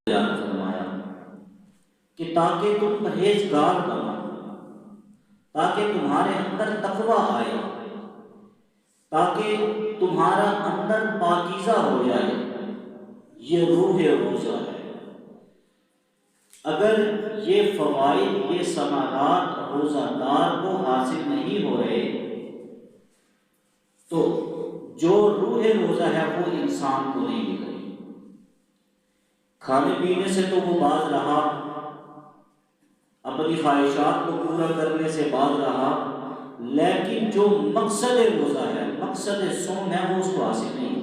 بیان فرمایا کہ تاکہ تم پرہیزگار بنو، تاکہ تمہارے اندر تقویٰ آئے، تاکہ تمہارا اندر پاکیزہ ہو جائے۔ یہ روح روزہ ہے۔ اگر یہ فوائد، یہ ثمرات روزہ دار کو حاصل نہیں ہو رہے تو جو روح روزہ ہے وہ انسان کو نہیں مل رہی۔ کھانے پینے سے تو وہ باز رہا، اپنی خواہشات کو پورا کرنے سے باز رہا، لیکن جو مقصد روزہ ہے، مقصد صوم ہے، وہ اس کو حاصل نہیں۔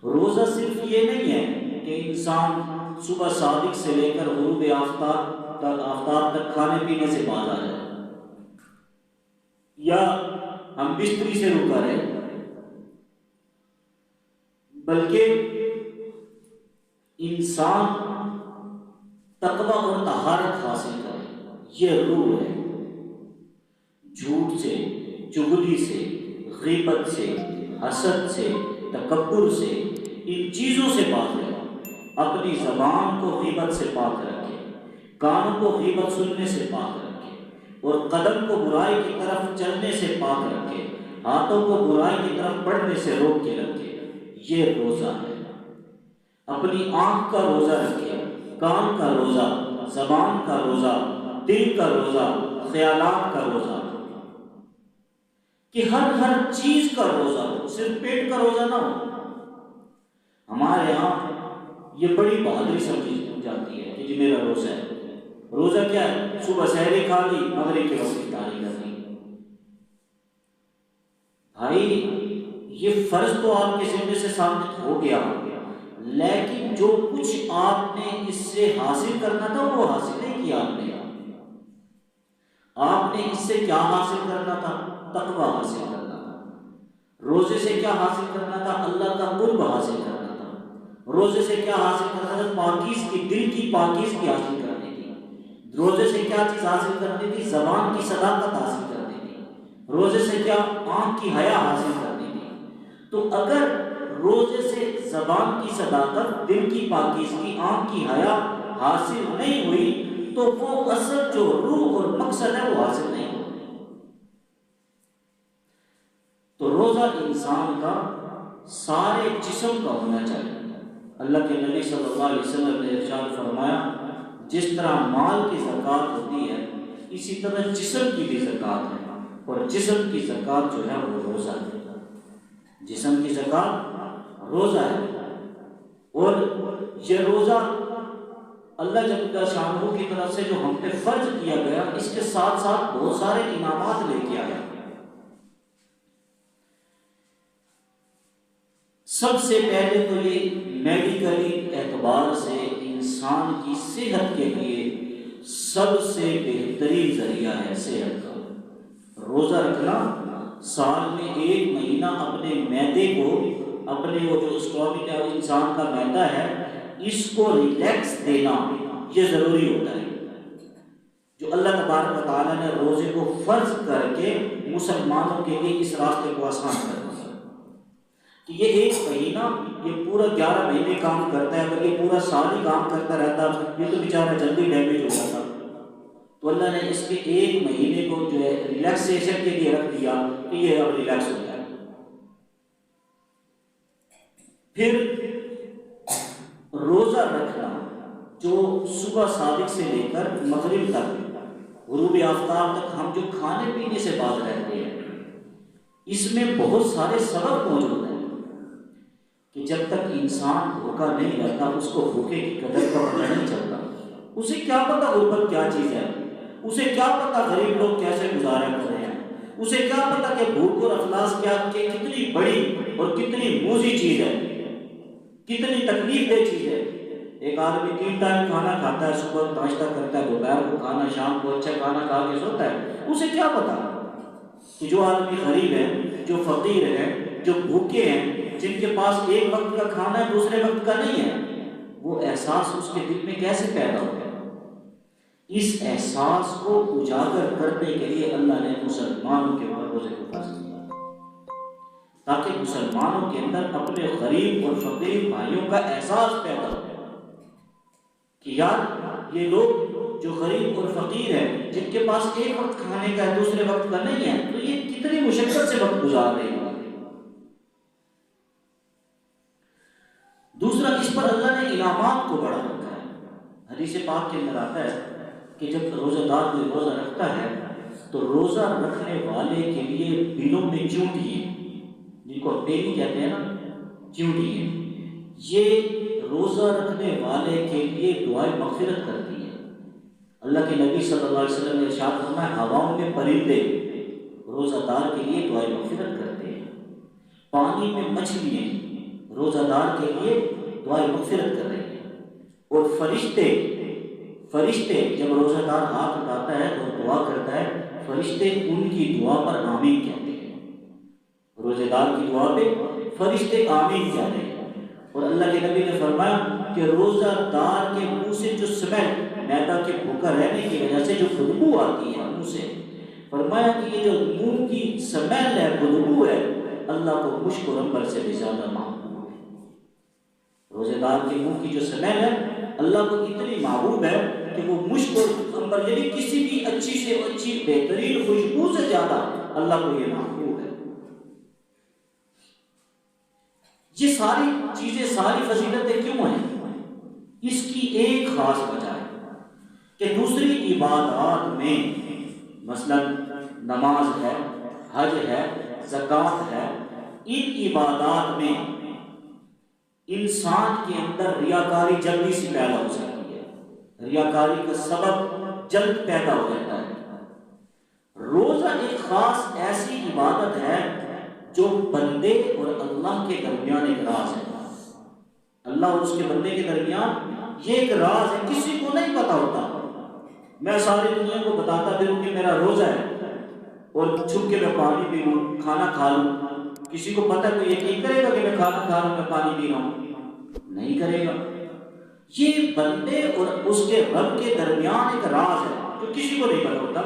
روزہ صرف یہ نہیں ہے کہ انسان صبح صادق سے لے کر غروب آفتاب تک کھانے پینے سے باز آ جائے، یا ہم بستری سے رکا رہے، بلکہ انسان تقویٰ اور طہارت حاصل کرے۔ یہ روح ہے۔ جھوٹ سے، چغلی سے، غیبت سے، حسد سے، تکبر سے، ان چیزوں سے پاک رہے۔ اپنی زبان کو غیبت سے پاک رکھے، کانوں کو غیبت سننے سے پاک رکھے، اور قدم کو برائی کی طرف چلنے سے پاک رکھے، ہاتھوں کو برائی کی طرف بڑھنے سے روک کے رکھے۔ یہ روزہ ہے۔ اپنی آنکھ کا روزہ رکھے، کان کا روزہ، زبان کا روزہ، دل کا روزہ، خیالات کا روزہ، کہ ہر چیز کا روزہ ہو، صرف پیٹ کا روزہ نہ ہو۔ ہمارے ہاں یہ بڑی بہادری سمجھی جاتی ہے کہ جی میرا روزہ ہے۔ روزہ کیا ہے؟ صبح سحری کھا لی، مغرب کے وقت افطاری کر لی۔ بھائی یہ فرض تو آپ کے ذمے سے ثابت ہو گیا، لیکن جو کچھ آپ نے اس سے حاصل کرنا تھا وہ حاصل نہیں کیا آپ نے۔ آپ نے اس سے کیا حاصل کرنا تھا؟ تقویٰ حاصل کرنا تھا۔ روزے سے کیا حاصل کرنا تھا؟ اللہ کا قرب حاصل کرنا تھا۔ روزے سے کیا حاصل کرنا تھا؟ پاکیزگی، دل کی پاکیزگی حاصل کرنی تھی۔ روزے سے کیا چیز حاصل کرنی تھی؟ زبان کی صداقت حاصل کرنی تھی۔ روزے سے کیا؟ آنکھ کی حیا حاصل کرنی تھی۔ تو اگر روزے سے زبان کی صداقت، دل کی پاکیزگی، آنکھ کی حیا حاصل نہیں ہوئی تو وہ اصل جو روح اور مقصد ہے وہ حاصل نہیں ہوئی۔ تو روزہ انسان کا سارے جسم کا ہونا چاہیے۔ اللہ کے نبی صلی اللہ علیہ وسلم نے ارشاد فرمایا جس طرح مال کی زکوٰۃ ہوتی ہے اسی طرح جسم کی بھی زکوٰۃ ہے، اور جسم کی زکوٰۃ جو ہے وہ روزہ ہے۔ جسم کی زکوٰۃ روزہ ہے، اور یہ روزہ اللہ جل شانہ کی طرف سے جو ہم پہ فرض کیا گیا، اس کے ساتھ ساتھ بہت سارے انعامات لے کے آیا۔ سب سے پہلے تو یہ میڈیکلی اعتبار سے انسان کی صحت کے لیے سب سے بہترین ذریعہ ہے صحت کا۔ روزہ رکھنا، سال میں 1 مہینہ اپنے معدے کو، اپنے وہ جو اسٹومک ہے انسان کا معدہ ہے، اس کو ریلیکس دینا یہ ضروری ہوتا ہے۔ جو اللہ تبارک و تعالیٰ نے روزے کو فرض کر کے مسلمانوں کے لیے اس راستے کو آسان کر دیا کہ یہ 1 مہینہ، یہ پورا 11 مہینے کام کرتا ہے، اگر یہ پورا سال ہی کام کرتا رہتا یہ تو بیچارہ جلدی ڈیمیج ہو جاتا۔ تو اللہ نے اس کے 1 مہینے کو جو ہے ریلیکسیشن کے لیے رکھ دیا کہ یہ اب ریلیکس ہو جائے۔ پھر روزہ رکھنا جو صبح صادق سے لے کر مغرب تک، غروب آفتاب تک ہم جو کھانے پینے سے باز رہتے ہیں، اس میں بہت سارے سبب موجود ہیں کہ جب تک انسان بھوکا نہیں رہتا اس کو بھوکے کی قدر کا پتہ نہیں چلتا۔ اسے کیا پتا غربت کیا چیز ہے، اسے کیا پتا غریب لوگ کیسے گزارا کر رہے ہیں، اسے کیا پتا کہ بھوک اور افلاس کیا کہ کتنی بڑی اور کتنی موذی چیز ہے، کتنی تکلیف دہ چیز ہے۔ ایک آدمی 3 ٹائم کھانا کھاتا ہے، صبح ناشتہ کرتا ہے، دوپہر کو کھانا، شام کو اچھا کھانا کھا کے سوتا ہے، اسے کیا پتا کہ جو آدمی غریب ہے، جو فقیر ہے، جو بھوکے ہیں، جن کے پاس ایک وقت کا کھانا ہے دوسرے وقت کا نہیں ہے، وہ احساس اس کے دل میں کیسے پیدا ہو گیا؟ اس احساس کو اجاگر کرنے کے لیے اللہ نے مسلمانوں کے اوپر روزے کو فرض کیا تاکہ مسلمانوں کے اندر اپنے غریب اور فقیر بھائیوں کا احساس پیدا ہو کہ یار یہ لوگ جو غریب اور فقیر ہیں، جن کے پاس ایک وقت کھانے کا ہے دوسرے وقت کا نہیں ہے، تو یہ کتنی مشقت سے وقت گزار رہے ہیں۔ دوسرا، اس پر اللہ نے انعامات کو بڑھا رکھا ہے۔ حدیث پاک کے اندر آتا ہے کہ جب روزہ دار کوئی روزہ رکھتا ہے تو روزہ رکھنے والے کے لیے دلوں میں چونٹی ہے، جن کو ٹیلی کہتے ہیں نا، چونٹی ہے، یہ روزہ رکھنے والے کے لیے دعائیں مغفرت کرتی ہے۔ اللہ کے نبی صلی اللہ علیہ وسلم نے ارشاد فرمایا، ہواؤں میں پرندے روزہ دار کے لیے دعائیں مغفرت کرتے ہیں، پانی میں مچھلیاں روزہ دار کے لیے دعائیں مغفرت کر رہی ہیں، اور فرشتے جب روزہ دار ہاتھ اٹھاتا ہے تو دعا کرتا ہے، فرشتے ان کی دعا پر آمین کہتے ہیں۔ روزہ دار کی دعا پہ فرشتے آمین کہتے ہیں۔ اور اللہ کے نبی نے فرمایا کہ روزہ دار کے منہ سے جو سمیل، معدہ کے بھوکا رہنے کی وجہ سے جو بدبو آتی ہے منہ سے، فرمایا کہ یہ جو منہ کی سمیل ہے، بدبو ہے، اللہ کو مشک اور عنبر سے بھی زیادہ محبوب ہے۔ روزہ دار کے منہ کی جو سمیل ہے اللہ کو اتنی محبوب ہے کہ وہ مشک اور عنبر، یعنی کسی بھی اچھی سے اچھی بہترین خوشبو سے زیادہ اللہ کو یہ محبوب ہے۔ یہ ساری چیزیں، ساری فضیلتیں کیوں ہیں؟ اس کی ایک خاص وجہ ہے کہ دوسری عبادات میں، مثلا نماز ہے، حج ہے، زکوٰۃ ہے، ان عبادات میں انسان کے اندر ریاکاری جلدی سے پیدا ہو سکتی ہے، ریاکاری کا سبب جلد پیدا ہو جاتا ہے۔ روزہ ایک خاص ایسی عبادت ہے جو بندے اور اللہ کے درمیان ایک راز ہے۔ اللہ اور اس کے بندے کے درمیان یہ ایک راز ہے، کسی کو نہیں پتا ہوتا۔ میں ساری دنیا کو بتاتا پھروں کہ میرا روزہ ہے اور چھپ کے میں پانی پی لوں، کھانا کھا لوں، کسی کو پتہ کوئی یقین کرے گا کہ میں کھانا کھا رہا ہوں، میں پانی پی رہا ہوں؟ نہیں کرے گا۔ یہ بندے اور اس کے رب کے درمیان ایک راز ہے جو کسی کو نہیں پتا ہوتا۔